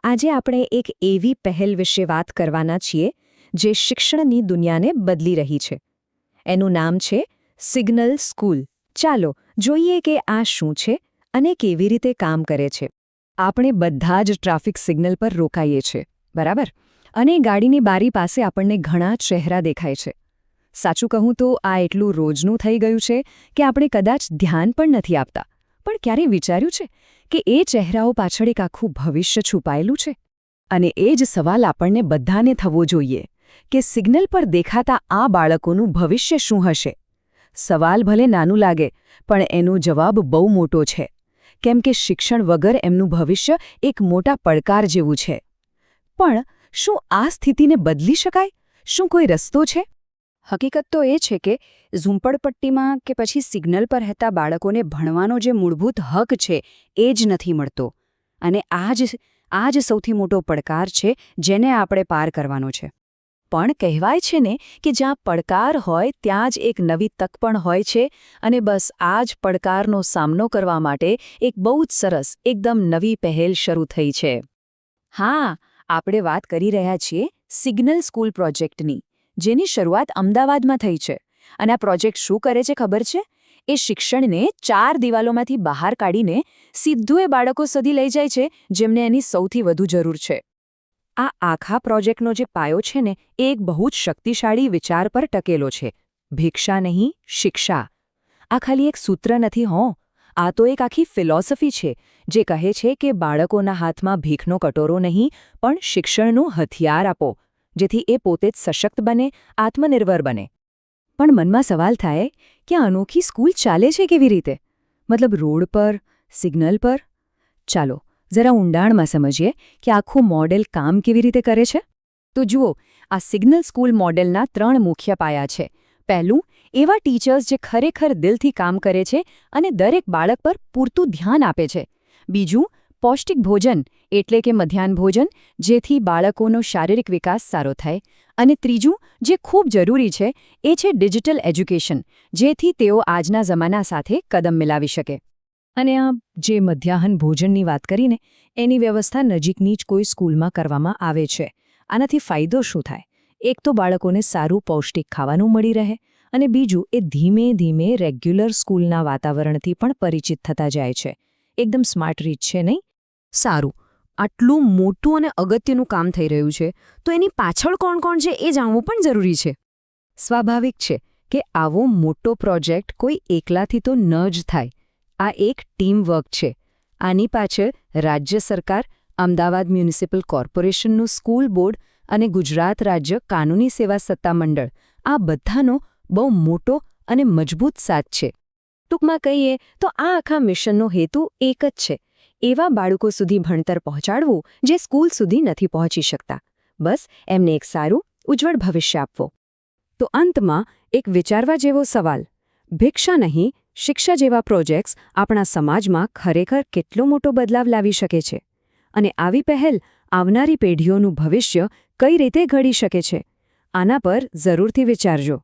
આજે આપણે એક એવી પહેલ વિશે વાત કરવાના છીએ જે શિક્ષણની દુનિયાને બદલી રહી છે. એનું નામ છે સિગ્નલ સ્કૂલ. ચાલો જોઈએ કે આ શું છે અને કેવી રીતે કામ કરે છે. આપણે બધા જ ટ્રાફિક સિગ્નલ પર રોકાઈએ છીએ, બરાબર? અને ગાડીની બારી પાસે આપણને ઘણા ચહેરા દેખાય છે. સાચું કહું તો આ એટલું રોજનું થઈ ગયું છે કે આપણે કદાચ ધ્યાન પણ નથી આપતા. પણ ક્યારેય વિચાર્યું છે કે એ ચહેરાઓ પાછળ એક આખું ભવિષ્ય છુપાયેલું છે? અને એ જ સવાલ આપણને બધાને થવો જોઈએ કે સિગ્નલ પર દેખાતા આ બાળકોનું ભવિષ્ય શું હશે? સવાલ ભલે નાનું લાગે, પણ એનો જવાબ બહુ મોટો છે. કેમ કે શિક્ષણ વગર એમનું ભવિષ્ય એક મોટા પડકાર જેવું છે. પણ શું આ સ્થિતિને બદલી શકાય? શું કોઈ રસ્તો છે? હકીકત તો એ છે કે ઝૂંપડપટ્ટીમાં કે પછી સિગ્નલ પર રહેતા બાળકોને ભણવાનો જે મૂળભૂત હક છે એ જ નથી મળતો. અને આ જ સૌથી મોટો પડકાર છે જેને આપણે પાર કરવાનો છે. પણ કહેવાય છે ને કે જ્યાં પડકાર હોય ત્યાં જ એક નવી તક પણ હોય છે. અને બસ આ જ પડકારનો સામનો કરવા માટે એક બહુ જ સરસ, એકદમ નવી પહેલ શરૂ થઈ છે. હા, આપણે વાત કરી રહ્યા છીએ સિગ્નલ સ્કૂલ પ્રોજેક્ટની, જેની શરૂઆત અમદાવાદમાં થઈ છે. અને આ પ્રોજેક્ટ શું કરે છે ખબર છે? એ શિક્ષણને 4 દિવાલોમાંથી બહાર કાઢીને સીધું એ બાળકો સુધી લઈ જાય છે જેમને એની સૌથી વધુ જરૂર છે. આ આખા પ્રોજેક્ટનો જે પાયો છે ને એ એક બહુ જ શક્તિશાળી વિચાર પર ટકેલો છે. ભિક્ષા નહીં, શિક્ષા. આ ખાલી એક સૂત્ર નથી હો. આ તો એક આખી ફિલોસોફી છે જે કહે છે કે બાળકોના હાથમાં ભીખનો કટોરો નહીં, પણ શિક્ષણનું હથિયાર આપો, જેથી એ પોતે જ સશક્ત બને, આત્મનિર્ભર બને. પણ મનમાં સવાલ થાય કે આ અનોખી સ્કૂલ ચાલે છે કેવી રીતે? મતલબ રોડ પર, સિગ્નલ પર? ચાલો જરા ઊંડાણમાં સમજીએ કે આખું મોડેલ કામ કેવી રીતે કરે છે. તો જુઓ, આ સિગ્નલ સ્કૂલ મોડેલના 3 મુખ્ય પાયા છે. પહેલું, એવા ટીચર્સ જે ખરેખર દિલથી કામ કરે છે અને દરેક બાળક પર પૂરતું ધ્યાન આપે છે. બીજું, પૌષ્ટિક ભોજન એટલે કે મધ્યાહન ભોજન, જેથી બાળકોનો શારીરિક વિકાસ સારો થાય. અને ત્રીજું, જે ખૂબ જરૂરી છે, એ છે ડિજિટલ એજ્યુકેશન, જેથી તેઓ આજના જમાના સાથે કદમ મિલાવી શકે. અને આ જે મધ્યાહન ભોજનની વાત કરીને એની વ્યવસ્થા નજીકની જ કોઈ સ્કૂલમાં કરવામાં આવે છે. આનાથી ફાયદો શું થાય? એક તો બાળકોને સારું પૌષ્ટિક ખાવાનું મળી રહે, અને બીજું એ ધીમે ધીમે રેગ્યુલર સ્કૂલના વાતાવરણથી પણ પરિચિત થતા જાય છે. એકદમ સ્માર્ટ રીત છે, નહીં? સારું, આટલું મોટું અને અગત્યનું કામ થઈ રહ્યું છે તો એની પાછળ કોણ કોણ છે એ જાણવું પણ જરૂરી છે. સ્વાભાવિક છે કે આવો મોટો પ્રોજેક્ટ કોઈ એકલાથી તો ન જ થાય. આ એક ટીમ વર્ક છે. આની પાછળ રાજ્ય સરકાર, અમદાવાદ મ્યુનિસિપલ કોર્પોરેશનનું સ્કૂલ બોર્ડ અને ગુજરાત રાજ્ય કાનૂની સેવા સત્તામંડળ, આ બધાનો બહુ મોટો અને મજબૂત સાથ છે. ટૂંકમાં કહીએ તો આ આખા મિશનનો હેતુ એક જ છે: એવા બાળકો સુધી ભણતર પહોંચાડવું જે સ્કૂલ સુધી નથી પહોંચી શકતા. બસ એમને એક સારું, ઉજ્જવળ ભવિષ્ય આપવો. તો અંતમાં એક વિચારવા જેવો સવાલ: ભિક્ષા નહીં, શિક્ષા જેવા પ્રોજેક્ટ્સ આપણા સમાજમાં ખરેખર કેટલો મોટો બદલાવ લાવી શકે છે? અને આવી પહેલ આવનારી પેઢીઓનું ભવિષ્ય કઈ રીતે ઘડી શકે છે? આના પર જરૂરથી વિચારજો.